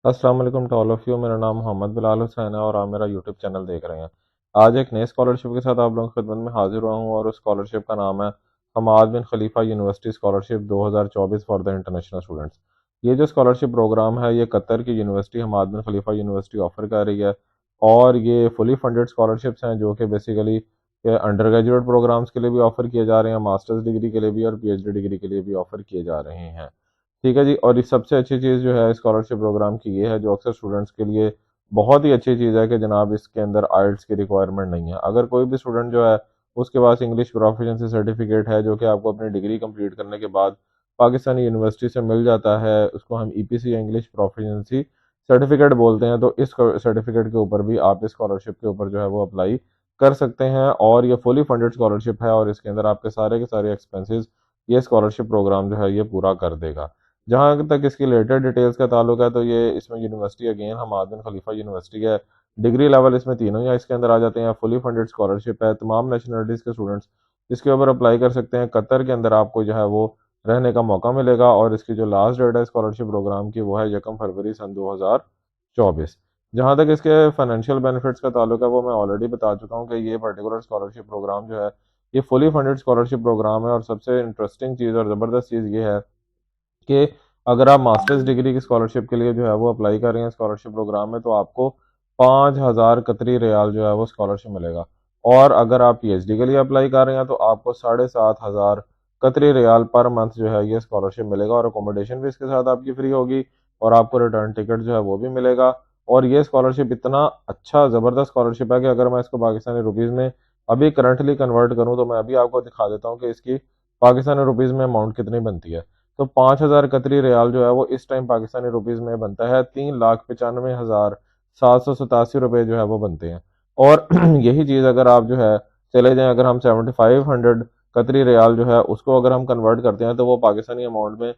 अस्सलाम वालेकुम to all of you. मेरा नाम मोहम्मद बिलाल हुसैन है और आप मेरा यूट्यूब चैनल देख रहे हैं। आज एक नई स्कॉलरशिप के साथ आप लोगों की खिदमत में हाजिर हुआ हूँ और उस स्कॉलरशिप का नाम है Hamad bin Khalifa university scholarship 2024 for the international students. ये जो स्कॉलरशिप प्रोग्राम है ये कतर की university Hamad bin Khalifa university offer कर रही है और ये फुली फंडेड स्कॉलरशिप्स हैं जो कि बेसिकली अंडर ग्रेजुएट प्रोग्राम्स के लिए भी ऑफर किए जा रहे हैं, मास्टर्स डिग्री के लिए भी और पीएचडी डिग्री के लिए भी ऑफर किए जा रहे हैं। ठीक है जी। और इस सबसे अच्छी चीज़ जो है स्कॉलरशिप प्रोग्राम की ये है, जो अक्सर स्टूडेंट्स के लिए बहुत ही अच्छी चीज़ है कि जनाब इसके अंदर आइल्स की रिक्वायरमेंट नहीं है। अगर कोई भी स्टूडेंट जो है उसके पास इंग्लिश प्रोफिशिएंसी सर्टिफिकेट है जो कि आपको अपनी डिग्री कंप्लीट करने के बाद पाकिस्तानी यूनिवर्सिटी से मिल जाता है, उसको हम ईपीसी या इंग्लिश प्रोफिशिएंसी सर्टिफिकेट बोलते हैं, तो इस सर्टिफिकेट के ऊपर भी आप इस स्कॉलरशिप के ऊपर जो है वो अप्लाई कर सकते हैं। और ये फुली फंडेड स्कॉलरशिप है और इसके अंदर आपके सारे के सारे एक्सपेंसेस ये स्कॉलरशिप प्रोग्राम जो है ये पूरा कर देगा। जहाँ तक इसकी रिलेटेड डिटेल्स का ताल्लुक है तो ये इसमें university again Hammad bin Khalifa university है। डिग्री लेवल इसमें तीनों ही इसके अंदर आ जाते हैं। फुली फंडेड स्कॉलरशिप है, तमाम नेशनलिटीज़ के स्टूडेंट्स इसके ऊपर अप्लाई कर सकते हैं। कतर के अंदर आपको जो है वो रहने का मौका मिलेगा और इसकी जो लास्ट डेट है स्कॉलरशिप प्रोग्राम की वो है 1 फरवरी सन 2024। जहाँ तक इसके फाइनेंशियल बेनिफिट्स का ताल्लुक है वो मैं ऑलरेडी बता चुका हूँ कि ये पर्टिकुलर स्कॉलरशिप प्रोग्राम जो है ये फुली फंडेड स्कॉलरशिप प्रोग्राम है। और सबसे इंटरेस्टिंग चीज़ और ज़बरदस्त चीज़ ये है कि अगर आप मास्टर्स डिग्री की स्कॉलरशिप के लिए जो है वो अप्लाई कर रहे हैं स्कॉलरशिप प्रोग्राम में तो आपको 5,000 कतरी रियाल जो है वो स्कॉलरशिप मिलेगा। और अगर आप पीएचडी के लिए अप्लाई कर रहे हैं तो आपको 7,500 कतरी रियाल पर मंथ जो है ये स्कॉलरशिप मिलेगा और अकोमोडेशन भी इसके साथ आपकी फ्री होगी और आपको रिटर्न टिकट जो है वो भी मिलेगा। और ये स्कॉलरशिप इतना अच्छा ज़बरदस्त स्कॉलरशिप है कि अगर मैं इसको पाकिस्तानी रुपीज़ में अभी करंटली कन्वर्ट करूँ तो मैं अभी आपको दिखा देता हूँ कि इसकी पाकिस्तानी रुपीज़ में अमाउंट कितनी बनती है। तो 5,000 कतरी रियाल जो है वो इस टाइम पाकिस्तानी रुपीज़ में बनता है 3,95,787 रुपये जो है वो बनते हैं। और यही चीज़ अगर आप जो है चले जाएं, अगर हम 7,500 कतरी रियाल जो है उसको अगर हम कन्वर्ट करते हैं तो वो पाकिस्तानी अमाउंट में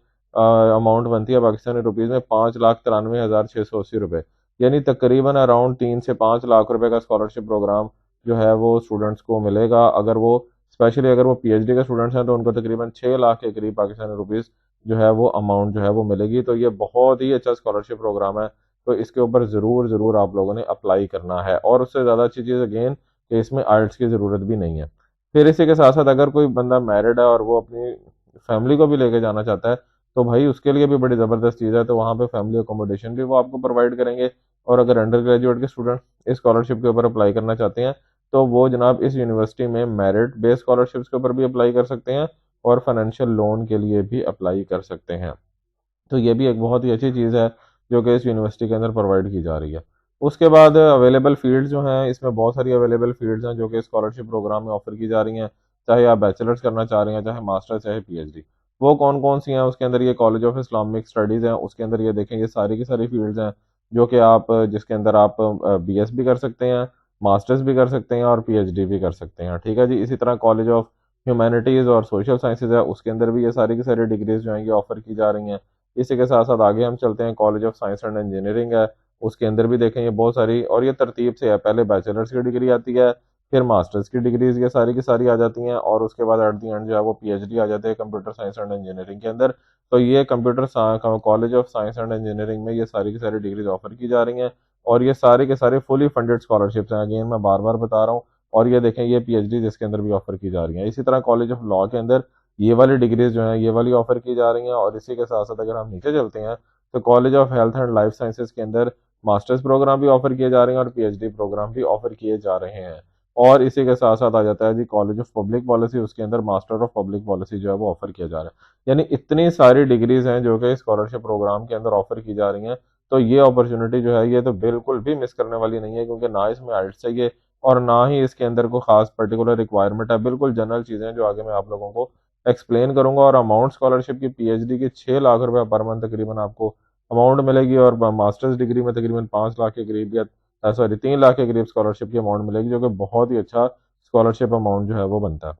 अमाउंट बनती है पाकिस्तानी रुपीज़ में 5,93,680 रुपये। यानी तकरीबन अराउंड 3 से 5 लाख रुपए का स्कॉलरशिप प्रोग्राम जो है वो स्टूडेंट्स को मिलेगा। अगर वो स्पेशली अगर वो पीएचडी के स्टूडेंट्स हैं तो उनको तकरीबन 6 लाख के करीब पाकिस्तानी रुपीज़ जो है वो अमाउंट जो है वो मिलेगी। तो ये बहुत ही अच्छा स्कॉलरशिप प्रोग्राम है, तो इसके ऊपर ज़रूर ज़रूर आप लोगों ने अप्लाई करना है। और उससे ज़्यादा अच्छी चीज़ अगेन कि इसमें आइल्स की ज़रूरत भी नहीं है। फिर इसी के साथ साथ अगर कोई बंदा मैरिड है और वो अपनी फैमिली को भी लेके जाना चाहता है तो भाई उसके लिए भी बड़ी ज़बरदस्त चीज़ है, तो वहाँ पे फैमिली अकोमोडेशन भी वो आपको प्रोवाइड करेंगे। और अगर अंडर ग्रेजुएट के स्टूडेंट इस स्कॉलरशिप के ऊपर अप्लाई करना चाहते हैं तो वो जनाब इस यूनिवर्सिटी में मेरिट बेस्ड स्कॉलरशिप्स के ऊपर भी अप्लाई कर सकते हैं और फाइनेंशियल लोन के लिए भी अप्लाई कर सकते हैं। तो ये भी एक बहुत ही अच्छी चीज़ है जो कि इस यूनिवर्सिटी के अंदर प्रोवाइड की जा रही है। उसके बाद अवेलेबल फील्ड्स जो हैं इसमें बहुत सारी अवेलेबल फील्ड्स हैं जो कि स्कॉलरशिप प्रोग्राम में ऑफर की जा रही हैं। चाहे आप बैचलर्स करना चाह रहे हैं, चाहे मास्टर्स, चाहे पीएचडी, वो कौन कौन सी हैं उसके अंदर ये कॉलेज ऑफ इस्लामिक स्टडीज़ हैं उसके अंदर ये देखें ये सारी की सारी फील्ड्स हैं जो कि आप जिसके अंदर आप बीएस भी कर सकते हैं, मास्टर्स भी कर सकते हैं और पीएचडी भी कर सकते हैं। ठीक है जी। इसी तरह कॉलेज ऑफ ह्यूमैनिटीज़ और सोशल साइंसेज है उसके अंदर भी ये सारी की सारी डिग्रीज जो हैं ये ऑफर की जा रही हैं। इसी के साथ साथ आगे हम चलते हैं, college of science and engineering है उसके अंदर भी देखें ये बहुत सारी, और ये तरतीब से है, पहले बैचलर्स की डिग्री आती है, फिर मास्टर्स की डिग्रीज ये सारी की सारी आ जाती हैं और उसके बाद एट दी एंड जो है वो पीएचडी आ जाते हैं कंप्यूटर साइंस एंड इंजीनियरिंग के अंदर। तो ये college of science and engineering में ये सारी की सारी डिग्रीज ऑफर की जा रही हैं और ये सारे के सारे फुली फंडेड स्कॉलरशिप्स हैं। अगेन मैं बार बार बता रहा हूँ। और ये देखें ये पीएचडी जिसके अंदर भी ऑफर की जा रही है। इसी तरह कॉलेज ऑफ लॉ के अंदर ये वाली डिग्रीज जो हैं ये वाली ऑफर की जा रही हैं। और इसी के साथ साथ अगर हम नीचे चलते हैं तो college of health and life sciences के अंदर मास्टर्स प्रोग्राम भी ऑफर किए जा रहे हैं और पीएचडी प्रोग्राम भी ऑफर किए जा रहे हैं। और इसी के साथ साथ आ जाता है जी कॉलेज ऑफ पब्लिक पॉलिसी, उसके अंदर मास्टर ऑफ पब्लिक पॉलिसी जो है वो ऑफर किया जा रहा है। यानी इतनी सारी डिग्रीज हैं जो कि स्कॉलरशिप प्रोग्राम के अंदर ऑफर की जा रही हैं। तो ये अपॉर्चुनिटी जो है ये तो बिल्कुल भी मिस करने वाली नहीं है, क्योंकि ना इसमें आइल्स चाहिए और ना ही इसके अंदर कोई खास पर्टिकुलर रिक्वायरमेंट है। बिल्कुल जनरल चीज़ें जो आगे मैं आप लोगों को एक्सप्लेन करूंगा। और अमाउंट स्कॉलरशिप की पीएचडी की 6 लाख रुपए पर मंथ तकरीबन आपको अमाउंट मिलेगी और मास्टर्स डिग्री में तकरीबन 5 लाख के करीब या 3 लाख के करीब स्कॉलरशिप की अमाउंट मिलेगी, जो कि बहुत ही अच्छा स्कॉलरशिप अमाउंट जो है वो बनता है।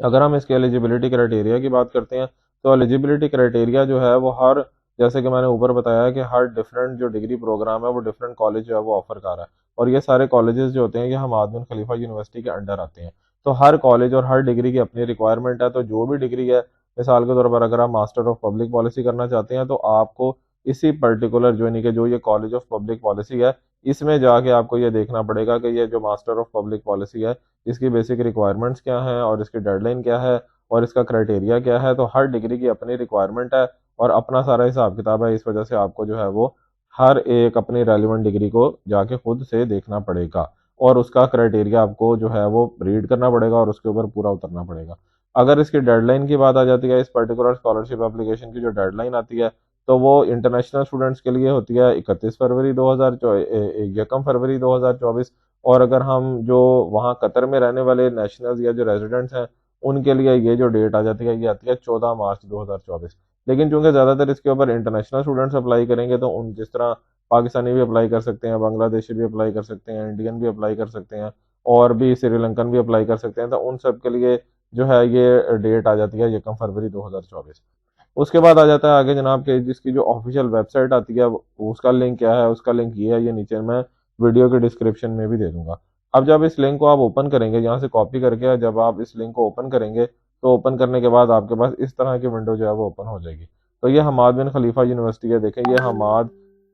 अगर हम इसके एलिजिबिलिटी क्राइटेरिया की बात करते हैं तो एलिजिबिलिटी क्राइटेरिया जो है वो हर, जैसे कि मैंने ऊपर बताया है कि हर डिफरेंट जो डिग्री प्रोग्राम है वो डिफरेंट कॉलेज जो है वो ऑफर कर रहा है। और ये सारे कॉलेजेस जो होते हैं ये हमाद बिन खलीफा यूनिवर्सिटी के अंडर आते हैं। तो हर कॉलेज और हर डिग्री की अपनी रिक्वायरमेंट है। तो जो भी डिग्री है, मिसाल के तौर पर अगर आप मास्टर ऑफ पब्लिक पॉलिसी करना चाहते हैं तो आपको इसी पर्टिकुलर जो यानी कि जो ये कॉलेज ऑफ पब्लिक पॉलिसी है, इसमें जाके आपको ये देखना पड़ेगा कि ये जो मास्टर ऑफ पब्लिक पॉलिसी है, इसकी बेसिक रिक्वायरमेंट्स क्या हैं और इसकी डेडलाइन क्या है और इसका क्राइटेरिया क्या है। तो हर डिग्री की अपनी रिक्वायरमेंट है और अपना सारा हिसाब किताब है। इस वजह से आपको जो है वो हर एक अपनी रेलिवेंट डिग्री को जाके खुद से देखना पड़ेगा और उसका क्राइटेरिया आपको जो है वो रीड करना पड़ेगा और उसके ऊपर पूरा उतरना पड़ेगा। अगर इसकी डेडलाइन की बात आ जाती है, इस पर्टिकुलर स्कॉलरशिप एप्लीकेशन की जो डेडलाइन आती है, तो वो इंटरनेशनल स्टूडेंट्स के लिए होती है 31 फरवरी 1 फरवरी 2024। और अगर हम जो वहाँ कतर में रहने वाले नेशनल्स या जो रेजिडेंट्स हैं, उनके लिए ये जो डेट आ जाती है, ये आती है 14 मार्च 2024। लेकिन चूंकि ज़्यादातर इसके ऊपर इंटरनेशनल स्टूडेंट्स अप्लाई करेंगे, तो उन जिस तरह पाकिस्तानी भी अप्लाई कर सकते हैं, बांग्लादेशी भी अप्लाई कर सकते हैं, इंडियन भी अप्लाई कर सकते हैं और भी श्रीलंकन भी अप्लाई कर सकते हैं, तो उन सब के लिए जो है ये डेट आ जाती है 1 फरवरी 2024। उसके बाद आ जाता है आगे जनाब के जिसकी जो ऑफिशियल वेबसाइट आती है, उसका लिंक क्या है, उसका लिंक ये है, ये नीचे मैं वीडियो के डिस्क्रिप्शन में भी दे दूंगा। अब जब इस लिंक को आप ओपन करेंगे, यहाँ से कॉपी करके जब आप इस लिंक को ओपन करेंगे, तो ओपन करने के बाद आपके पास इस तरह की विंडो जो है वो ओपन हो जाएगी। तो ये हमाद बिन खलीफा यूनिवर्सिटी है, देखें ये हमाद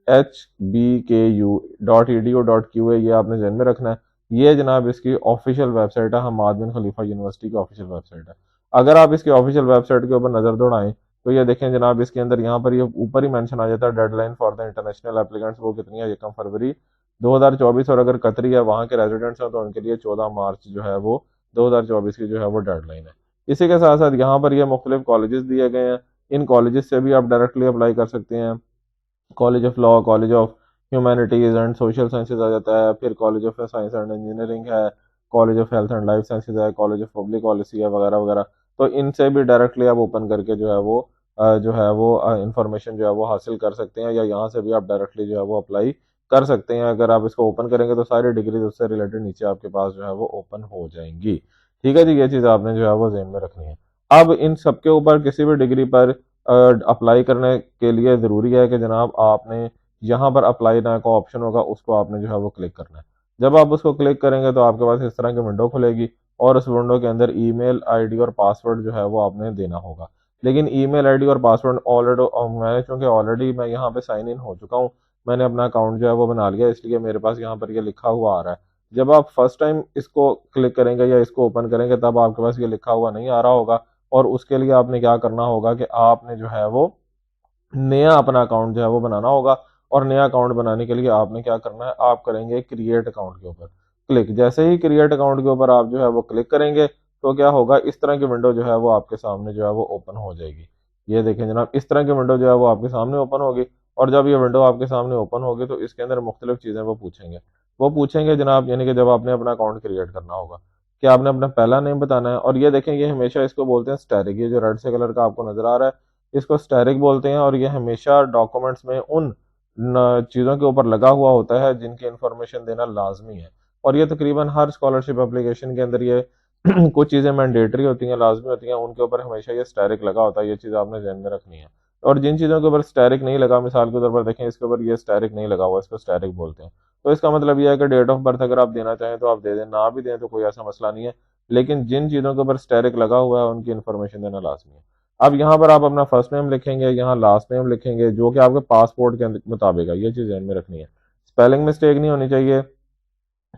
HBKU.edu.Q है, ये आपने ध्यान में रखना है। ये जनाब इसकी ऑफिशियल वेबसाइट है, हमाद बिन खलीफा यूनिवर्सिटी की ऑफिशियल वेबसाइट है। अगर आप इसकी ऑफिशियल वेबसाइट के ऊपर नजर दौड़ाएं, तो ये देखें जनाब इसके अंदर यहाँ पर ये ऊपर ही मेंशन आ जाता है deadline for the international applicants, वो कितनी है 1 फरवरी 2024। और अगर कतरी है वहाँ के रेजिडेंट्स हैं, तो उनके लिए 14 मार्च जो है वो 2024 की जो है वो डेडलाइन है। इसी के साथ साथ यहाँ पर ये मुख्तलिफ कॉलेजेस दिए गए हैं, इन कॉलेजेस से भी आप डायरेक्टली अप्लाई कर सकते हैं। College of law, college of humanities and social sciences आ जाता है, फिर college of science and engineering है, college of health and life sciences है, कॉलेज ऑफ पब्लिक पॉलिसी है, वगैरह वगैरह। तो इनसे भी डायरेक्टली आप ओपन करके जो है वो इंफॉर्मेशन जो है वो हासिल कर सकते हैं, या यहाँ से भी आप डायरेक्टली जो है वो अप्लाई कर सकते हैं। अगर आप इसको ओपन करेंगे तो सारी डिग्रीज उससे रिलेटेड नीचे आपके पास जो है वो ओपन हो जाएंगी। ठीक है जी, ये चीज़ आपने जो है वो ज़हन में रखनी है। अब इन सबके ऊपर किसी भी डिग्री पर अप्लाई करने के लिए ज़रूरी है कि जनाब आपने यहाँ पर अप्लाई ना का ऑप्शन होगा, उसको आपने जो है वो क्लिक करना है। जब आप उसको क्लिक करेंगे तो आपके पास इस तरह की विंडो खुलेगी और उस विंडो के अंदर ईमेल आईडी और पासवर्ड जो है वो आपने देना होगा। लेकिन ईमेल आईडी और पासवर्ड मैं चूँकि ऑलरेडी मैं यहाँ पे साइन इन हो चुका हूँ, मैंने अपना अकाउंट जो है वो बना लिया, इसलिए मेरे पास यहाँ पर ये लिखा हुआ आ रहा है। जब आप फर्स्ट टाइम इसको क्लिक करेंगे या इसको ओपन करेंगे, तब आपके पास ये लिखा हुआ नहीं आ रहा होगा। और उसके लिए आपने क्या करना होगा कि आपने जो है वो नया अपना अकाउंट जो है वो बनाना होगा। और नया अकाउंट बनाने के लिए आपने क्या करना है, आप करेंगे क्रिएट अकाउंट के ऊपर क्लिक। जैसे ही क्रिएट अकाउंट के ऊपर आप जो है वो क्लिक करेंगे, तो क्या होगा, इस तरह की विंडो जो है वो आपके सामने जो है वो ओपन हो जाएगी। ये देखें जनाब, इस तरह की विंडो जो है वो आपके सामने ओपन होगी। और जब ये विंडो आपके सामने ओपन होगी, तो इसके अंदर मुख्तलिफ चीज़ें वो पूछेंगे जनाब, यानी कि जब आपने अपना अकाउंट क्रिएट करना होगा कि आपने अपना पहला नेम बताना है। और ये देखें, ये हमेशा इसको बोलते हैं स्टैरिक, ये जो रेड से कलर का आपको नजर आ रहा है, इसको स्टैरिक बोलते हैं। और ये हमेशा डॉक्यूमेंट्स में उन चीज़ों के ऊपर लगा हुआ होता है जिनकी इंफॉर्मेशन देना लाजमी है। और ये तकरीबन हर स्कॉलरशिप एप्लीकेशन के अंदर ये कुछ चीज़ें मैंडेटरी होती हैं, लाजमी होती हैं, उनके ऊपर हमेशा ये स्टैरिक लगा होता है। ये चीज़ आपने ध्यान में रखनी है। और जिन चीज़ों के ऊपर स्टैरिक नहीं लगा, मिसाल के तौर पर देखें, इसके ऊपर ये स्टैरिक नहीं लगा हुआ, इसको स्टैरिक बोलते हैं। तो इसका मतलब यह है कि डेट ऑफ बर्थ अगर आप देना चाहें तो आप दे दें, ना भी दें तो कोई ऐसा मसला नहीं है। लेकिन जिन चीज़ों के ऊपर स्टैरिक लगा हुआ है उनकी इन्फॉर्मेशन देना लाजमी है। अब यहाँ पर आप अपना फर्स्ट नेम लिखेंगे, यहाँ लास्ट नेम लिखेंगे, जो कि आपके पासपोर्ट के मुताबिक है। ये चीज़ ध्यान में रखनी है, स्पेलिंग मिस्टेक नहीं होनी चाहिए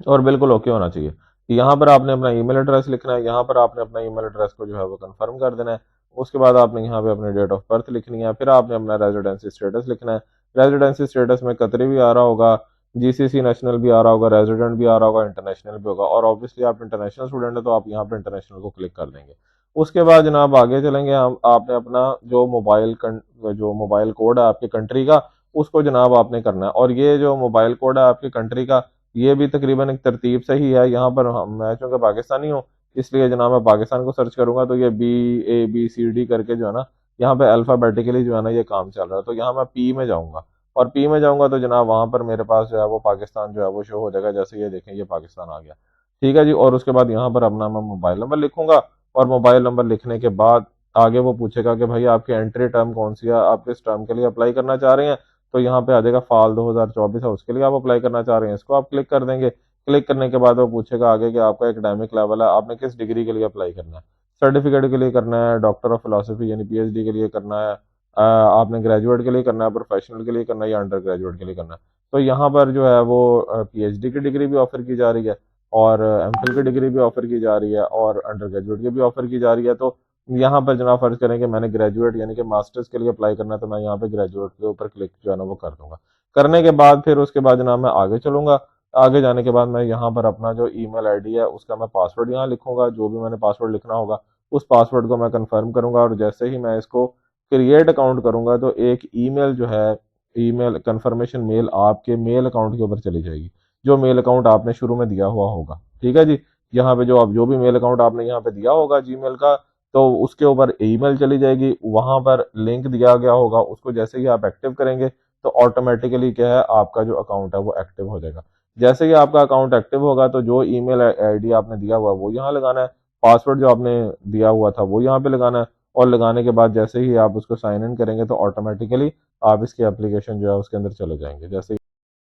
और बिल्कुल ओके होना चाहिए। यहाँ पर आपने अपना ईमेल एड्रेस लिखना है, यहाँ पर आपने अपना ईमेल एड्रेस को जो है वो कंफर्म कर देना है। उसके बाद आपने यहाँ पे अपनी डेट ऑफ बर्थ लिखनी है, फिर आपने अपना रेजिडेंसी स्टेटस लिखना है। रेजिडेंसी स्टेटस में कतरी भी आ रहा होगा, जीसीसी नेशनल भी आ रहा होगा, रेजिडेंट भी आ रहा होगा, इंटरनेशनल भी होगा। और ऑब्वियसली आप इंटरनेशनल स्टूडेंट है तो आप यहाँ पे इंटरनेशनल को क्लिक कर देंगे। उसके बाद जनाब आगे चलेंगे हम, आपने अपना जो मोबाइल कोड है आपकी कंट्री का, उसको जनाब आपने करना है। और ये जो मोबाइल कोड है आपकी कंट्री का, ये भी तकरीबन एक तरतीब से ही है। यहाँ पर मैं चूँकि पाकिस्तानी हूँ, इसलिए जनाब मैं पाकिस्तान को सर्च करूंगा, तो ये BABCD करके जो है ना, यहाँ पे अल्फ़ाबेटिकली जो है ना ये काम चल रहा है। तो यहाँ मैं पी में जाऊँगा, और पी में जाऊँगा तो जनाब वहाँ पर मेरे पास जो है वो पाकिस्तान जो है वो शो हो जाएगा। जैसे ये देखें, ये पाकिस्तान आ गया। ठीक है जी। और उसके बाद यहाँ पर अपना मैं मोबाइल नंबर लिखूंगा, और मोबाइल नंबर लिखने के बाद आगे वो पूछेगा कि भाई आपकी एंट्री टर्म कौन सी है, आप किस टर्म के लिए अप्लाई करना चाह रहे हैं। तो यहाँ पे आ जाएगा फाल 2024 है, उसके लिए आप अप्लाई करना चाह रहे हैं, इसको आप क्लिक कर देंगे। क्लिक करने के बाद वो पूछेगा आगे कि आपका एकेडमिक लेवल है, आपने किस डिग्री के लिए अप्लाई करना है। सर्टिफिकेट के लिए करना है, डॉक्टर ऑफ फिलोसफी यानी PhD के लिए करना है, आपने ग्रेजुएट के लिए करना है, प्रोफेशनल के लिए करना है या अंडर ग्रेजुएट के लिए करना है। तो यहाँ पर जो है वो पीएचडी की डिग्री भी ऑफर की जा रही है, और एमफिल की डिग्री भी ऑफर की जा रही है, और अंडर ग्रेजुएट की भी ऑफर की जा रही है। तो यहाँ पर जनाब फर्ज करें कि मैंने ग्रेजुएट यानी कि मास्टर्स के लिए अप्लाई करना है, तो मैं यहाँ पे ग्रेजुएट के ऊपर क्लिक जो है ना वो कर दूंगा। करने के बाद फिर उसके बाद जनाब मैं आगे चलूंगा। आगे जाने के बाद मैं यहाँ पर अपना जो ईमेल आईडी है उसका मैं पासवर्ड यहाँ लिखूंगा, जो भी मैंने पासवर्ड लिखना होगा उस पासवर्ड को मैं कंफर्म करूंगा, और जैसे ही मैं इसको क्रिएट अकाउंट करूंगा तो एक ईमेल जो है, ईमेल कंफर्मेशन मेल आपके मेल अकाउंट के ऊपर चली जाएगी, जो मेल अकाउंट आपने शुरू में दिया हुआ होगा। ठीक है जी। यहाँ पे जो भी मेल अकाउंट आपने यहाँ पे दिया होगा जीमेल का, तो उसके ऊपर ईमेल चली जाएगी, वहां पर लिंक दिया गया होगा, उसको जैसे ही आप एक्टिव करेंगे तो ऑटोमेटिकली क्या है, आपका जो अकाउंट है वो एक्टिव हो जाएगा। जैसे ही आपका अकाउंट एक्टिव होगा तो जो ईमेल आईडी आपने दिया हुआ वो यहाँ लगाना है, पासवर्ड जो आपने दिया हुआ था वो यहाँ पे लगाना है, और लगाने के बाद जैसे ही आप उसको साइन इन करेंगे तो ऑटोमेटिकली आप इसकी एप्लीकेशन जो है उसके अंदर चले जाएंगे। जैसे ही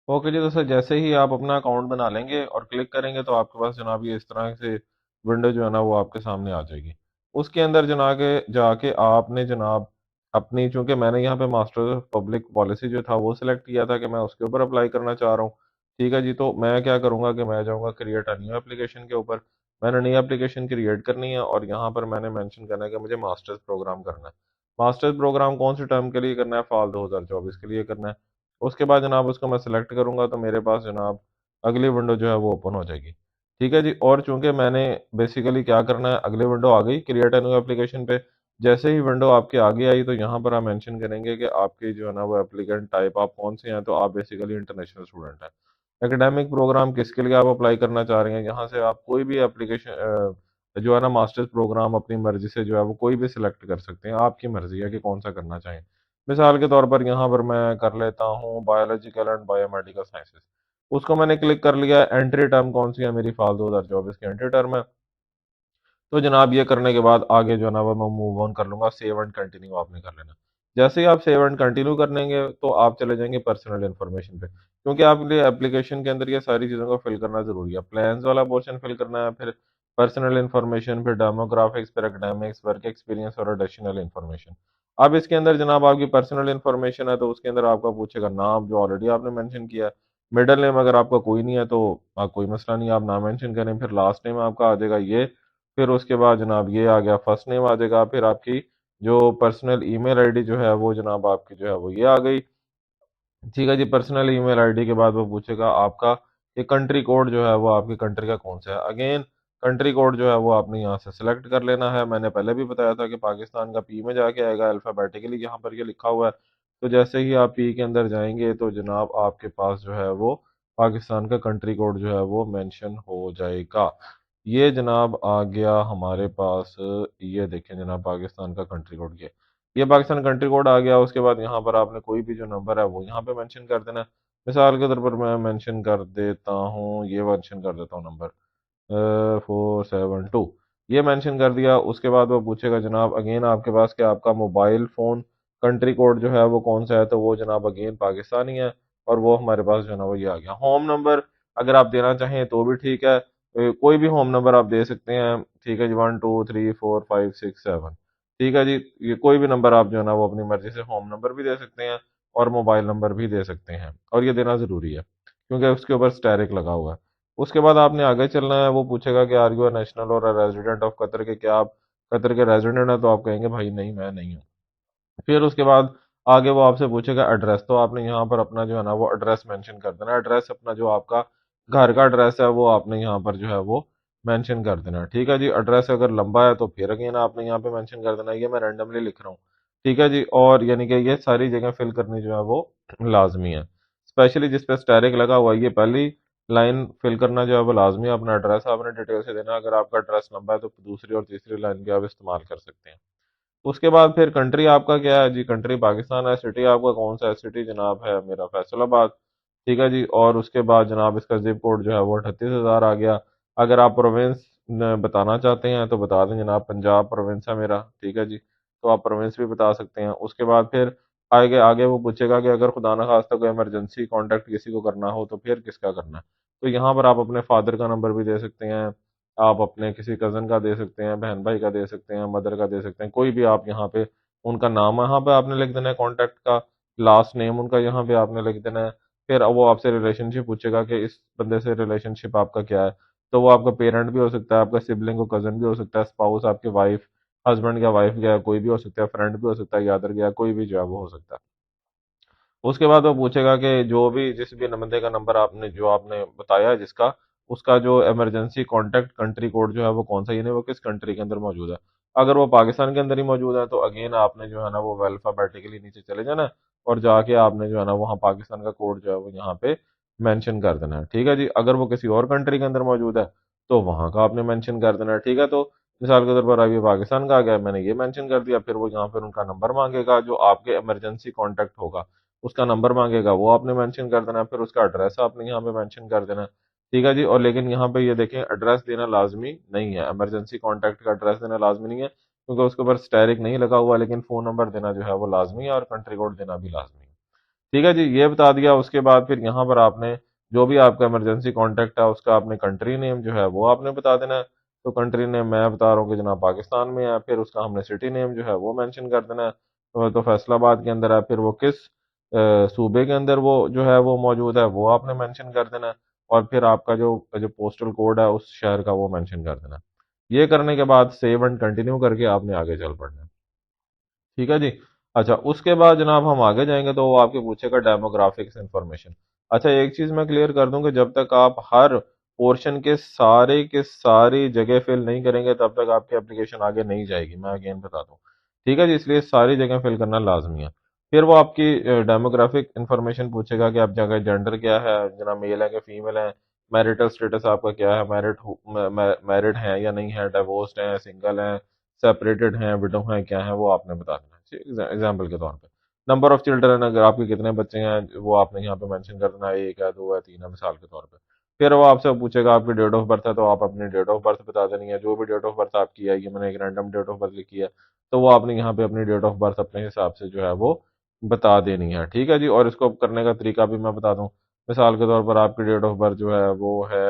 ओके जी दोस्तों, जैसे ही आप अपना अकाउंट बना लेंगे और क्लिक करेंगे तो आपके पास जनाब ये इस तरह से विंडो जो है ना वो आपके सामने आ जाएगी। उसके अंदर जना के जाके आपने जनाब अपनी, चूंकि मैंने यहाँ पे मास्टर ऑफ पब्लिक पॉलिसी जो था वो सिलेक्ट किया था कि मैं उसके ऊपर अप्लाई करना चाह रहा हूँ। ठीक है जी। तो मैं क्या करूँगा कि मैं जाऊँगा क्रिएट अ न्यू एप्लीकेशन के ऊपर। मैंने नई एप्लीकेशन क्रिएट करनी है और यहाँ पर मैंने मेंशन करना है कि मुझे मास्टर्स प्रोग्राम करना है। मास्टर्स प्रोग्राम कौन से टर्म के लिए करना है? फाल 2024 के लिए करना है। उसके बाद जनाब उसको मैं सेलेक्ट करूंगा तो मेरे पास जनाब अगली विंडो जो है वो ओपन हो जाएगी। ठीक है जी। और चूंकि मैंने बेसिकली क्या करना है, अगली विंडो आ गई क्रिएट अ न्यू एप्लीकेशन पे, जैसे ही विंडो आपके आगे आई तो यहाँ पर आप मेंशन करेंगे कि आपकी जो है ना वो एप्लीकेंट टाइप आप कौन से हैं, तो आप बेसिकली इंटरनेशनल स्टूडेंट हैं। एकेडमिक प्रोग्राम किसके लिए आप अप्लाई करना चाह रहे हैं, यहाँ से आप कोई भी एप्लीकेशन जो है ना मास्टर्स प्रोग्राम अपनी मर्जी से जो है वो कोई भी सिलेक्ट कर सकते हैं, आपकी मर्जी है कि कौन सा करना चाहें। मिसाल के तौर पर यहाँ पर मैं कर लेता हूँ बायोलॉजिकल एंड बायोमेडिकल साइंसेस। उसको मैंने क्लिक कर लिया। एंट्री टर्म कौन सी है मेरी? फाल 2024 की एंट्री टर्म है। तो जनाब ये करने के बाद आगे जो है ना वो मैं मूव ऑन कर लूंगा। सेव एंड कंटिन्यू आपने कर लेना। जैसे ही आप सेव एंड कंटिन्यू कर लेंगे तो आप चले जाएंगे पर्सनल इन्फॉर्मेशन पे, क्योंकि आपके एप्लीकेशन के अंदर ये सारी चीज़ों को फिल करना जरूरी है। प्लान्स वाला पोर्शन फिल करना है, फिर पर्सनल इन्फॉर्मेशन, फिर डेमोग्राफिक्स, फिर एकेडमिक्स, वर्क एक्सपीरियंस और एडिशनल इन्फॉर्मेशन। अब इसके अंदर जनाब आपकी पर्सनल इन्फॉर्मेशन है तो उसके अंदर आपका पूछेगा नाम, जो ऑलरेडी आपने मेंशन किया है। मिडिल नेम अगर आपका कोई नहीं है तो कोई मसला नहीं, आप नाम मेंशन करें। फिर लास्ट नेम आपका आ जाएगा ये। फिर उसके बाद जनाब ये आ गया, फर्स्ट नेम आ जाएगा। फिर आपकी जो पर्सनल ईमेल आईडी जो है वो जनाब आपकी जो है वो ये आ गई। ठीक है जी। पर्सनल ईमेल आईडी के बाद वो पूछेगा आपका ये कंट्री कोड जो है वो आपकी कंट्री का कौन सा है। अगेन कंट्री कोड जो है वो आपने यहाँ से सिलेक्ट कर लेना है। मैंने पहले भी बताया था कि पाकिस्तान का पी में जाके आएगा अल्फ़ाबेटिकली, यहाँ पर ये लिखा हुआ है। तो जैसे ही आप पी के अंदर जाएंगे तो जनाब आपके पास जो है वो पाकिस्तान का कंट्री कोड जो है वो मेंशन हो जाएगा। ये जनाब आ गया हमारे पास। ये देखें जनाब पाकिस्तान का कंट्री कोड ये पाकिस्तान कंट्री कोड आ गया। उसके बाद यहाँ पर आपने कोई भी जो नंबर है वो यहाँ पे मेंशन कर देना है। मिसाल के तौर पर मैं मेंशन कर देता हूँ, ये मेंशन कर देता हूँ नंबर 472। ये मेंशन कर दिया। उसके बाद वो पूछेगा जनाब अगेन आपके पास कि आपका मोबाइल फ़ोन कंट्री कोड जो है वो कौन सा है, तो वो जनाब अगेन पाकिस्तानी है, और वो हमारे पास जो है ना वो ये आ गया। होम नंबर अगर आप देना चाहें तो भी ठीक है, कोई भी होम नंबर आप दे सकते हैं। ठीक है जी, 1 2 3 4 5 6 7। ठीक है जी। ये कोई भी नंबर आप जो है ना वो अपनी मर्जी से होम नंबर भी दे सकते हैं और मोबाइल नंबर भी दे सकते हैं, और ये देना ज़रूरी है क्योंकि उसके ऊपर स्टैरिक लगा हुआ है। उसके बाद आपने आगे चलना है। वो पूछेगा कि आर यू अ नेशनल और अ रेजिडेंट ऑफ कतर के, क्या आप कतर के रेजिडेंट हैं? तो आप कहेंगे भाई नहीं, मैं नहीं हूँ। फिर उसके बाद आगे वो आपसे पूछेगा एड्रेस, तो आपने यहाँ पर अपना जो है ना वो एड्रेस मेंशन कर देना। एड्रेस अपना जो आपका घर का एड्रेस है वो आपने यहाँ पर जो है वो मेंशन कर देना। ठीक है जी। एड्रेस अगर लंबा है तो फिर अगेन आपने यहाँ पे मेंशन कर देना। ये मैं रैंडमली लिख रहा हूँ। ठीक है जी। और यानी कि ये सारी जगह फिल करनी जो है वो लाजमी है। स्पेशली जिस पे स्टैरिक लगा हुआ है ये पहली लाइन फिल करना जो है वो लाजमी है। अपना एड्रेस आपने डिटेल से देना। अगर आपका एड्रेस लंबा है तो दूसरी और तीसरी लाइन भी आप इस्तेमाल कर सकते हैं। उसके बाद फिर कंट्री आपका क्या है जी? कंट्री पाकिस्तान है। सिटी आपका कौन सा है? सिटी जनाब है मेरा फैसलाबाद। ठीक है जी। और उसके बाद जनाब इसका जिप कोड जो है वो 38,000 आ गया। अगर आप प्रोविंस बताना चाहते हैं तो बता दें जनाब पंजाब प्रोविंस है मेरा। ठीक है जी। तो आप प्रोविंस भी बता सकते हैं। उसके बाद फिर आगे आगे वो पूछेगा कि अगर खुदा न खास्ता कोई इमरजेंसी कॉन्टैक्ट किसी को करना हो तो फिर किसका करना है। तो यहाँ पर आप अपने फादर का नंबर भी दे सकते हैं, आप अपने किसी कज़न का दे सकते हैं, बहन भाई का दे सकते हैं, मदर का दे सकते हैं, कोई भी आप यहाँ पे उनका नाम यहाँ पे आपने लिख देना है, कॉन्टैक्ट का लास्ट नेम उनका यहाँ पे आपने लिख देना है। फिर वो आपसे रिलेशनशिप पूछेगा कि इस बंदे से रिलेशनशिप आपका क्या है। तो वो आपका पेरेंट भी हो सकता है, आपका सिबलिंग को कजन भी हो सकता है, स्पाउस आपकी वाइफ, हस्बैंड का वाइफ गया कोई भी हो सकता है, फ्रेंड भी हो सकता है, यादर गया कोई भी जो है वो हो सकता है। उसके बाद वो पूछेगा कि जो भी जिस भी बंदे का नंबर आपने जो आपने बताया है जिसका, उसका जो इमरजेंसी कॉन्टैक्ट कंट्री कोड जो है वो कौन सा, यानी वो किस कंट्री के अंदर मौजूद है। अगर वो पाकिस्तान के अंदर ही मौजूद है तो अगेन आपने जो है ना वो अल्फाबेटिकली नीचे चले जाना, और जाके आपने जो है ना वहाँ पाकिस्तान का कोड जो है वो यहाँ पे मेंशन कर देना है। ठीक है जी। अगर वो किसी और कंट्री के अंदर मौजूद है तो वहाँ का आपने मेंशन कर देना है। ठीक है। तो मिसाल के तौर पर अभी पाकिस्तान का आ गया, मैंने ये मेंशन कर दिया, फिर वो यहाँ पर उनका नंबर मांगेगा, जो आपके इमरजेंसी कॉन्टैक्ट होगा उसका नंबर मांगेगा, वो आपने मेंशन कर देना है, फिर उसका एड्रेस आपने यहाँ पे मेंशन कर देना है। ठीक है जी। और लेकिन यहाँ पे ये देखें, एड्रेस देना लाजमी नहीं है, इमरजेंसी कॉन्टैक्ट का एड्रेस देना लाजमी नहीं है, क्योंकि उसके ऊपर स्टैरिक नहीं लगा हुआ, लेकिन फोन नंबर देना जो है वो लाजमी है, और कंट्री कोड देना भी लाजमी है। ठीक है जी। ये बता दिया। उसके बाद फिर यहाँ पर आपने जो भी आपका इमरजेंसी कॉन्टैक्ट है उसका आपने कंट्री नेम जो है वो आपने बता देना है। तो कंट्री नेम मैं बता रहा हूँ कि जनाब पाकिस्तान में है, फिर उसका हमने सिटी नेम जो है वो मेंशन कर देना है। तो फैसलाबाद के अंदर है, फिर वो किस सूबे के अंदर वो जो है वो मौजूद है वो आपने मेंशन कर देना है, और फिर आपका जो जो पोस्टल कोड है उस शहर का वो मेंशन कर देना है। ये करने के बाद सेव एंड कंटिन्यू करके आपने आगे चल पड़ना है। ठीक है जी। अच्छा, उसके बाद जनाब हम आगे जाएंगे तो वो आपके पूछेगा डेमोग्राफिक्स इंफॉर्मेशन। अच्छा, एक चीज मैं क्लियर कर दूं कि जब तक आप हर पोर्शन के सारी जगह फिल नहीं करेंगे तब तक आपकी एप्लीकेशन आगे नहीं जाएगी, मैं अगेन बता दूं। ठीक है जी। इसलिए सारी जगह फिल करना लाजमी है। फिर वो आपकी डेमोग्राफिक इंफॉर्मेशन पूछेगा कि आप जगह जेंडर क्या है, जनाब मेल है कि फीमेल है, मैरिटल स्टेटस आपका क्या है, मैरिड है या नहीं है, डिवोर्स्ड है, सिंगल है, सेपरेटेड हैं, विडो हैं, क्या है वो आपने बता देना है। एग्जाम्पल के तौर पे नंबर ऑफ चिल्ड्रन, अगर आपके कितने बच्चे हैं वो आपने यहाँ पे मेंशन कर देना है, एक है, दो है, तीन है, मिसाल के तौर पे। फिर वो आपसे पूछेगा आपकी डेट ऑफ बर्थ है, तो आप अपनी डेट ऑफ बर्थ बता देनी है। जो भी डेट ऑफ बर्थ आपकी है, ये मैंने एक रैंडम डेट ऑफ बर्थ लिखी है, तो वो आपने यहाँ पे अपनी डेट ऑफ बर्थ अपने हिसाब से जो है वो बता देनी है। ठीक है जी। और इसको करने का तरीका भी मैं बता दूं। मिसाल के तौर पर आपकी डेट ऑफ बर्थ जो है वो है,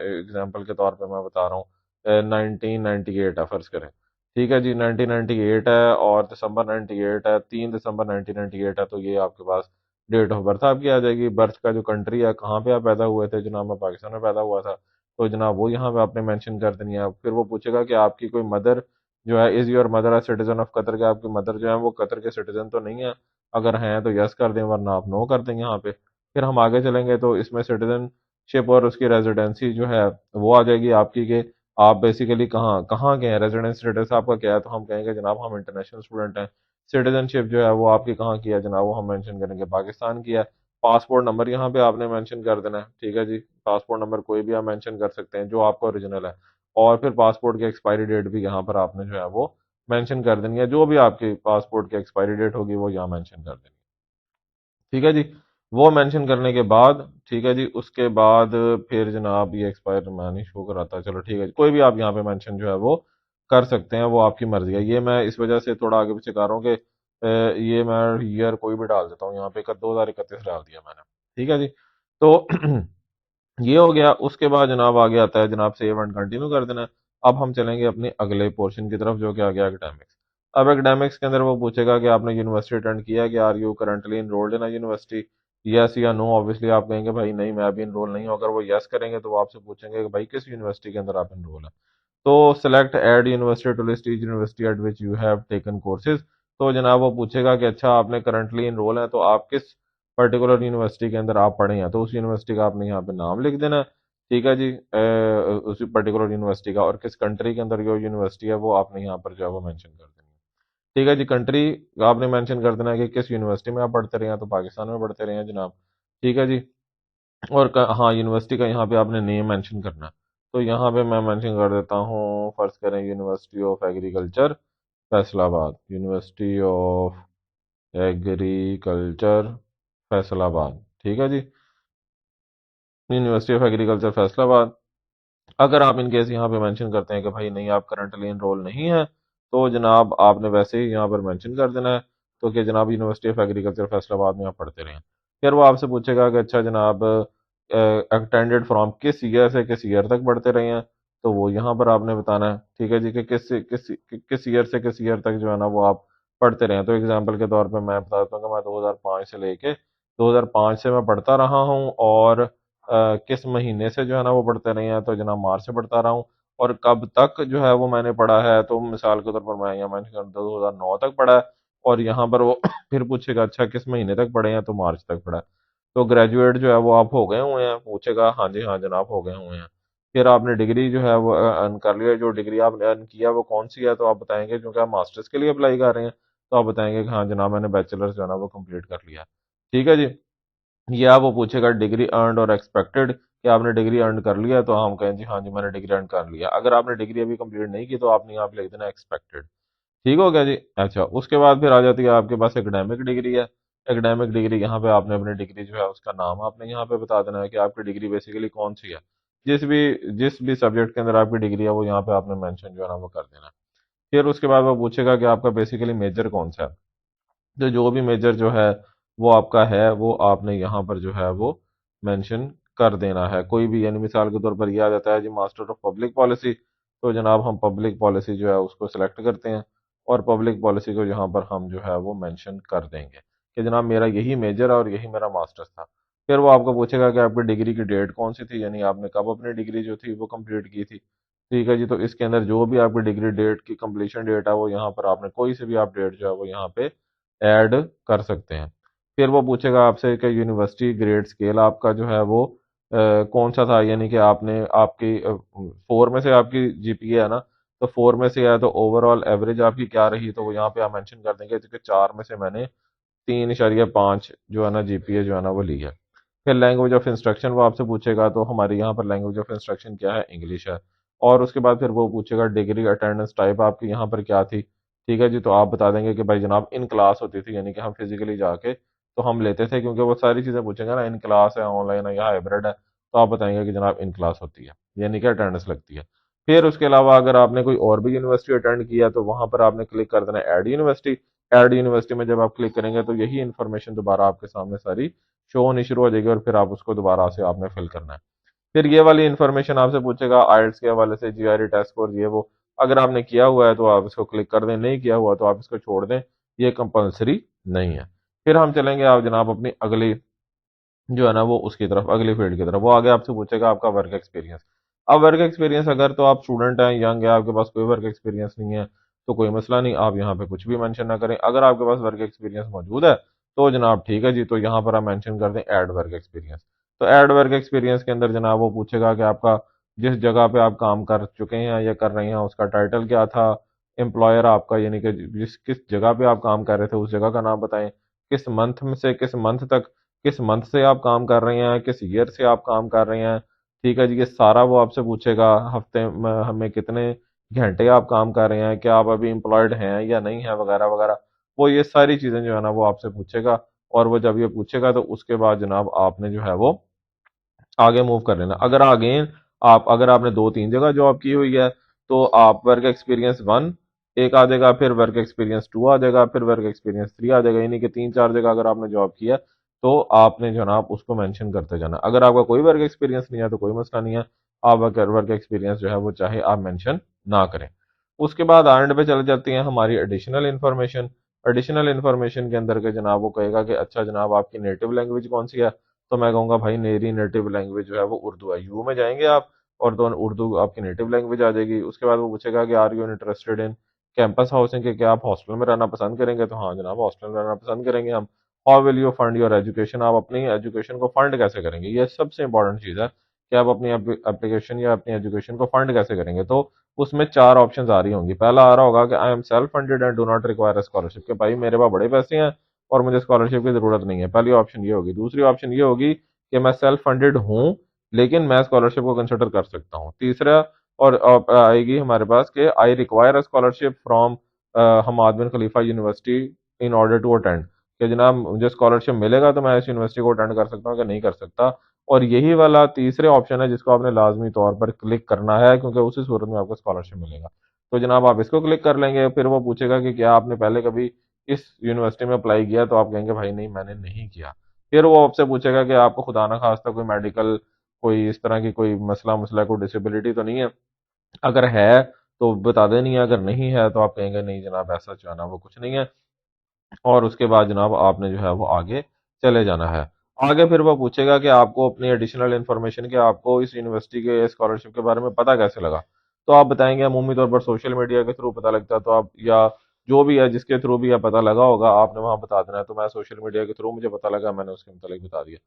एग्जाम्पल के तौर पर मैं बता रहा हूँ, 1998 है फर्ज करें। ठीक है जी। 1998 है, और दिसंबर 98 है, 3 दिसंबर 1998 है, तो ये आपके पास डेट ऑफ बर्थ आपकी आ जाएगी। बर्थ का जो कंट्री है, कहाँ पे आप पैदा हुए थे, जनाब मैं पाकिस्तान में पैदा हुआ था, तो जनाब वो यहाँ पे आपने मेंशन कर देनी है। फिर वो पूछेगा कि आपकी कोई मदर जो है, is your mother a citizen of Qatar, के आपकी मदर जो है वो कतर के सिटीजन तो नहीं है, अगर हैं तो यस कर दें, वरना आप नो कर दें यहाँ पे। फिर हम आगे चलेंगे तो इसमें सिटीजनशिप और उसकी रेजिडेंसी जो है वो आ जाएगी आपकी, कि आप बेसिकली कहाँ कहाँ के हैं, रेजिडेंस स्टेटस आपका क्या है, तो हम कहेंगे जनाब हम इंटरनेशनल स्टूडेंट हैं। सिटीजनशिप जो है वो आपकी कहाँ की है जनाब, वो हम मेंशन करेंगे पाकिस्तान की है। पासपोर्ट नंबर यहाँ पे आपने मेंशन कर देना है। ठीक है जी। पासपोर्ट नंबर कोई भी आप मेंशन कर सकते हैं जो आपका ओरिजिनल है, और फिर पासपोर्ट की एक्सपायरी डेट भी यहाँ पर आपने जो है वो मेंशन कर देनी है, जो भी आपकी पासपोर्ट की एक्सपायरी डेट होगी वो यहाँ मेंशन कर देनी है। ठीक है जी। वो मेंशन करने के बाद, ठीक है जी, उसके बाद फिर जनाब ये एक्सपायर मैं नहीं शो कराता, चलो ठीक है जी, कोई भी आप यहाँ पे मेंशन जो है वो कर सकते हैं, वो आपकी मर्जी है। ये मैं इस वजह से थोड़ा आगे पीछे कर रहा हूँ कि ये मैं ईयर कोई भी डाल देता हूँ यहाँ पे, 2031 डाल दिया मैंने। ठीक है जी। तो ये हो गया। उसके बाद जनाब आगे आता है, जनाब सेव एंड कंटिन्यू कर देना है। अब हम चलेंगे अपने अगले पोर्शन की तरफ, जो कि आ गया एकेडमिक्स। अब एकेडमिक्स के अंदर वो पूछेगा कि आपने यूनिवर्सिटी अटेंड किया, कि are you currently enrolled in university, yes या नो। ऑब्वियसली आप कहेंगे भाई नहीं मैं अभी इनरोल नहीं हूँ। अगर वो यस करेंगे तो वो आपसे पूछेंगे कि भाई किस यूनिवर्सिटी के अंदर आप इनरोल है। तो select add university to list each university at which you have taken courses. तो जनाब वो पूछेगा कि अच्छा आपने करंटली इनरोल है, तो आप किस पर्टिकुलर यूनिवर्सिटी के अंदर आप पढ़े हैं, तो उस यूनिवर्सिटी का आपने यहाँ पे नाम लिख देना है। ठीक है जी। उसी पर्टिकुलर यूनिवर्सिटी का, और किस कंट्री के अंदर जो यूनिवर्सिटी है वो आपने यहाँ पर जो है वो मेंशन कर देनी है। ठीक है जी। कंट्री आपने मेंशन कर देना है कि किस यूनिवर्सिटी में आप पढ़ते रहे हैं, तो पाकिस्तान में पढ़ते रहे हैं जनाब। ठीक है जी। और हाँ, यूनिवर्सिटी का यहाँ पे आपने नेम मेंशन करना है। तो यहाँ पे मैं मेंशन कर देता हूँ, फर्ज करें university of agriculture Faisalabad, university of agriculture Faisalabad. ठीक है जी। University of agriculture Faisalabad. अगर आप इनकेस यहाँ पे मेंशन करते हैं कि भाई नहीं आप करंटली इनरोल नहीं है, तो जनाब आपने वैसे ही यहाँ पर मेंशन कर देना है, तो कि जनाब यूनिवर्सिटी ऑफ एग्रीकल्चर फैसलाबाद में आप पढ़ते रहे हैं। फिर वो आपसे पूछेगा कि अच्छा जनाब अटेंडेड फ्रॉम किस ईयर से किस ईयर तक पढ़ते रहे हैं, तो वो यहाँ पर आपने बताना है। ठीक है जी। कि किस ईयर से किस ईयर तक जो है ना वो आप पढ़ते रहे। तो एग्जाम्पल के तौर पे मैं बताता हूँ कि मैं 2005 से लेके 2005 से मैं पढ़ता रहा हूँ, और किस महीने से जो है ना वो पढ़ते रहे हैं, तो जनाब मार्च से पढ़ता रहा हूँ। और कब तक जो है वो मैंने पढ़ा है, तो मिसाल के तौर पर मैं यहाँ मैंने 2009 तक पढ़ा है, और यहाँ पर वो फिर पूछेगा अच्छा किस महीने तक पढ़े हैं, तो मार्च तक पढ़ा है। तो ग्रेजुएट जो है वो आप हो गए हुए हैं, पूछेगा हाँ जी हाँ जनाब हो गए हुए हैं। फिर आपने डिग्री जो है वो अर्न कर लिया, जो डिग्री आपने अर्न किया वो कौन सी है, तो आप बताएंगे क्योंकि आप मास्टर्स के लिए अप्लाई कर रहे हैं, तो आप बताएंगे कि हाँ जनाब मैंने बैचलर्स जो है ना वो कंप्लीट कर लिया। ठीक है जी। या वो पूछेगा डिग्री अर्नड और एक्सपेक्टेड, कि आपने डिग्री अर्न कर लिया, तो हम कहें जी हाँ जी मैंने डिग्री अर्न कर लिया। अगर आपने डिग्री अभी कंप्लीट नहीं की तो आपने यहाँ पे लिख देना एक्सपेक्टेड। ठीक हो गया जी। अच्छा, उसके बाद फिर आ जाती है आपके पास एकेडमिक डिग्री है। एकेडमिक डिग्री, यहाँ पे आपने अपनी डिग्री जो है उसका नाम आपने यहाँ पे बता देना है कि आपकी डिग्री बेसिकली कौन सी है। जिस भी सब्जेक्ट के अंदर आपकी डिग्री है वो यहाँ पे आपने मेंशन जो है ना वो कर देना है। फिर उसके बाद वो पूछेगा कि आपका बेसिकली मेजर कौन सा है। तो जो भी मेजर जो है वो आपका है वो आपने यहाँ पर जो है वो मेंशन कर देना है। कोई भी, यानी मिसाल के तौर पर यह आ जाता है जी मास्टर ऑफ पब्लिक पॉलिसी, तो जनाब हम पब्लिक पॉलिसी जो है उसको सिलेक्ट करते हैं, और पब्लिक पॉलिसी को यहाँ पर हम जो है वो मेंशन कर देंगे कि जनाब मेरा यही मेजर है और यही मेरा मास्टर्स था। फिर वो आपको पूछेगा कि आपकी डिग्री की डेट कौन सी थी, यानी आपने कब अपनी डिग्री जो थी वो कंप्लीट की थी। ठीक है जी। तो इसके अंदर जो भी आपकी डिग्री डेट की कंप्लीशन डेट है वो यहाँ पर आपने कोई से भी आप डेट जो है वो यहाँ पे ऐड कर सकते हैं। फिर वो पूछेगा आपसे कि यूनिवर्सिटी ग्रेड स्केल आपका जो है वो कौन सा था, यानी कि आपने आपकी 4 में से आपकी जीपीए है ना, तो 4 में से है तो ओवरऑल एवरेज आपकी क्या रही, तो वो यहाँ पे आप मेंशन कर देंगे कि 4 में से मैंने 3.5 जो है ना जीपीए जो है ना वो ली है। फिर लैंग्वेज ऑफ इंस्ट्रक्शन वो आपसे पूछेगा, तो हमारे यहाँ पर लैंग्वेज ऑफ इंस्ट्रक्शन क्या है, इंग्लिश है। और उसके बाद फिर वो पूछेगा डिग्री अटेंडेंस टाइप आपकी यहाँ पर क्या थी। ठीक है जी। तो आप बता देंगे कि भाई जनाब इन क्लास होती थी, यानी कि हम फिजिकली जाके तो हम लेते थे, क्योंकि वो सारी चीज़ें पूछेंगे ना, इन क्लास है, ऑनलाइन है या हाइब्रिड है, तो आप बताएंगे कि जनाब इन क्लास होती है, यानी कि अटेंडेंस लगती है। फिर उसके अलावा अगर आपने कोई और भी यूनिवर्सिटी अटेंड किया तो वहां पर आपने क्लिक कर देना ऐड यूनिवर्सिटी। ऐड यूनिवर्सिटी में जब आप क्लिक करेंगे तो यही इन्फॉर्मेशन दोबारा आपके सामने सारी शो होनी शुरू हो जाएगी, और फिर आप उसको दोबारा से आपने फिल करना है। फिर ये वाली इन्फॉर्मेशन आपसे पूछेगा आइल्स के हवाले से, जीआरई टेस्ट स्कोर ये वो। अगर आपने किया हुआ है तो आप इसको क्लिक कर दें, नहीं किया हुआ तो आप इसको छोड़ दें, ये कंपलसरी नहीं है। फिर हम चलेंगे आप जनाब अपनी अगली जो है ना वो उसकी तरफ, अगली फील्ड की तरफ। वो आगे आपसे पूछेगा आपका वर्क एक्सपीरियंस। अब वर्क एक्सपीरियंस, अगर तो आप स्टूडेंट हैं, यंग है, आपके पास कोई वर्क एक्सपीरियंस नहीं है, तो कोई मसला नहीं, आप यहाँ पे कुछ भी मेंशन ना करें। अगर आपके पास वर्क एक्सपीरियंस मौजूद है तो जनाब ठीक है जी, तो यहाँ पर आप मेंशन कर दें ऐड वर्क एक्सपीरियंस। तो ऐड वर्क एक्सपीरियंस के अंदर जनाब वो पूछेगा कि आपका जिस जगह पे आप काम कर चुके हैं या कर रहे हैं उसका टाइटल क्या था, एम्प्लॉयर आपका, यानी कि जिस किस जगह पे आप काम कर रहे थे उस जगह का नाम बताएं, किस मंथ में से किस मंथ तक, किस मंथ से आप काम कर रहे हैं, किस ईयर से आप काम कर रहे हैं। ठीक है जी। ये सारा वो आपसे पूछेगा। हफ्ते में हमें कितने घंटे आप काम कर रहे हैं, क्या आप अभी एम्प्लॉयड हैं या नहीं है, वगैरह वगैरह। वो ये सारी चीज़ें जो है ना वो आपसे पूछेगा, और वो जब ये पूछेगा तो उसके बाद जनाब आपने जो है वो आगे मूव कर लेना। अगर आगे आप अगर आपने 2-3 जगह जॉब की हुई है तो आप वर्क एक्सपीरियंस 1 एक आ जाएगा, फिर वर्क एक्सपीरियंस 2 आ जाएगा, फिर वर्क एक्सपीरियंस 3 आ जाएगा, यानी कि 3-4 जगह अगर आपने जॉब किया तो आपने जनाब उसको मेंशन करते जाना। अगर आपका कोई वर्क एक्सपीरियंस नहीं है तो कोई मसला नहीं है, आप अगर वर्क एक्सपीरियंस जो है वो चाहे आप मेंशन ना करें। उसके बाद एंड पे चले जाती है हमारी एडिशनल इन्फॉर्मेशन। एडिशनल इन्फॉर्मेशन के अंदर के जनाब वो कहेगा कि अच्छा जनाब आपकी नेटिव लैंग्वेज कौन सी है, तो मैं कहूँगा भाई मेरी नेटिव लैंग्वेज जो है वो उर्दू है। यू में जाएंगे आप और तो उर्दू आपकी नेटिव लैंग्वेज आ जाएगी। उसके बाद वो पूछेगा कि are you interested in campus housing, के क्या आप हॉस्टल में रहना पसंद करेंगे, तो हाँ जनाब हॉस्टल में रहना पसंद करेंगे हम। How will you fund your education, आप अपनी एजुकेशन को फंड कैसे करेंगे, ये सबसे इंपॉर्टेंट चीज़ है कि आप अपनी एप्लीकेशन या अपनी एजुकेशन को फंड कैसे करेंगे। तो उसमें 4 ऑप्शंस आ रही होंगी। पहला आ रहा होगा कि I am self funded and do not require a scholarship, के भाई मेरे पास बड़े पैसे हैं और मुझे स्कॉलरशिप की जरूरत नहीं है, पहली ऑप्शन ये होगी। दूसरी ऑप्शन ये होगी कि मैं सेल्फ फंडेड हूँ लेकिन मैं स्कॉलरशिप को कंसिडर कर सकता हूँ। तीसरा और आएगी हमारे पास कि I require a scholarship from Hamad bin Khalifa University in order to attend, कि जनाब मुझे स्कॉलरशिप मिलेगा तो मैं इस यूनिवर्सिटी को अटेंड कर सकता हूँ कि नहीं कर सकता। और यही वाला तीसरे ऑप्शन है जिसको आपने लाजमी तौर पर क्लिक करना है, क्योंकि उसी सूरत में आपको स्कॉलरशिप मिलेगा। तो जनाब आप इसको क्लिक कर लेंगे। फिर वो पूछेगा कि क्या आपने पहले कभी इस यूनिवर्सिटी में अप्लाई किया, तो आप कहेंगे भाई नहीं मैंने नहीं किया। फिर वो आपसे पूछेगा कि आपको खुदा ना खास्ता कोई मेडिकल, कोई इस तरह की कोई मसला मसला कोई डिसेबिलिटी तो नहीं है, अगर है तो बता देनी है, अगर नहीं है तो आप कहेंगे नहीं जनाब ऐसा जो है ना वो कुछ नहीं है। और उसके बाद जनाब आपने जो है वो आगे चले जाना है। आगे फिर वो पूछेगा कि आपको अपनी एडिशनल इन्फॉर्मेशन कि आपको इस यूनिवर्सिटी के स्कॉलरशिप के बारे में पता कैसे लगा। तो आप बताएंगे अमूमी तौर पर सोशल मीडिया के थ्रू पता लगता है, तो आप या जो भी है जिसके थ्रू भी है पता लगा होगा आपने वहां बता देना है, तो मैं सोशल मीडिया के थ्रू मुझे पता लगा मैंने उसके मुतालिक बता दिया।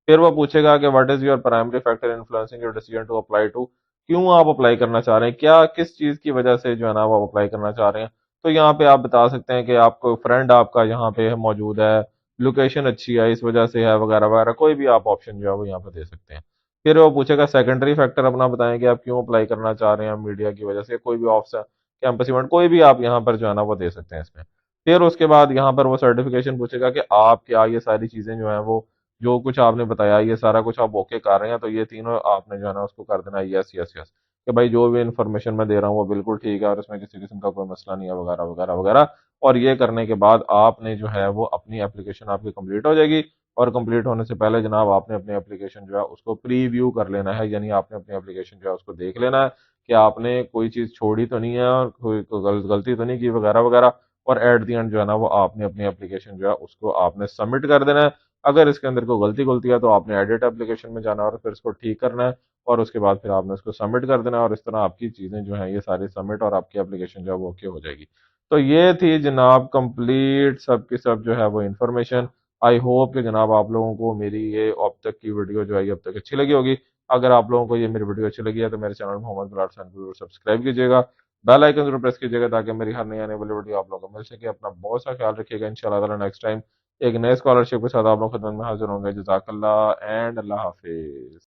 फिर वो पूछेगा कि what is your primary factor influencing your decision to apply to, क्यों आप अप्लाई करना चाह रहे हैं, क्या किस चीज की वजह से जो है ना वो अप्लाई करना चाह रहे हैं। तो यहाँ पे आप बता सकते हैं कि आपको फ्रेंड आपका यहाँ पे मौजूद है, लोकेशन अच्छी है इस वजह से है, वगैरह वगैरह कोई भी आप ऑप्शन जो है वो यहाँ पे दे सकते हैं। फिर वो पूछेगा सेकेंडरी फैक्टर अपना बताएं कि आप क्यों अप्लाई करना चाह रहे हैं, मीडिया की वजह से कोई भी ऑप्शन, कैंपस इवेंट कोई भी आप यहाँ पर जो है ना वो दे सकते हैं इसमें। फिर उसके बाद यहाँ पर वो सर्टिफिकेशन पूछेगा कि आप क्या ये सारी चीजें जो है वो जो कुछ आपने बताया ये सारा कुछ आप ओके कर रहे हैं, तो ये तीनों आपने जो है ना उसको कर देना यस यस यस, कि भाई जो भी इन्फॉर्मेशन मैं दे रहा हूँ वो बिल्कुल ठीक है और इसमें किसी किस्म का कोई मसला नहीं है, वगैरह वगैरह वगैरह। और ये करने के बाद आपने जो है वो अपनी एप्लीकेशन आपकी कंप्लीट हो जाएगी। और कंप्लीट होने से पहले जनाब आपने अपनी एप्लीकेशन जो है उसको प्रीव्यू कर लेना है, यानी आपने अपनी एप्लीकेशन जो है उसको देख लेना है कि आपने कोई चीज़ छोड़ी तो नहीं है और कोई गलती तो नहीं की, वगैरह वगैरह। और एट दी एंड जो है ना वो आपने अपनी एप्लीकेशन जो है उसको आपने सबमिट कर देना है। अगर इसके अंदर कोई गलती गलती है तो आपने एडिट एप्लीकेशन में जाना है और फिर इसको ठीक करना है। और उसके बाद फिर आपने इसको सबमिट कर देना है और इस तरह आपकी चीज़ें जो हैं ये सारी सबमिट और आपकी एप्लीकेशन जो है वो ओके हो जाएगी। तो ये थी जनाब कंप्लीट सब की सब जो है वो इन्फॉर्मेशन। आई होप कि जनाब आप लोगों को मेरी ये अब तक की वीडियो जो है ये अब तक अच्छी लगी होगी। अगर आप लोगों को ये मेरी वीडियो अच्छी लगी है तो मेरे चैनल मोहम्मद बिलाल सैन को जरूर सब्सक्राइब कीजिएगा, बेल आइकन जरूर प्रेस कीजिएगा ताकि मेरी हर नई आने वाली वीडियो आप लोगों को मिल सके। अपना बहुत सा ख्याल रखिएगा, इंशाल्लाह ताला नेक्स्ट टाइम एक नए स्कॉलरशिप के साथ आप लोग खिदमत में हाजिर होंगे। जज़ाकल्लाह एंड अल्लाह हाफिज।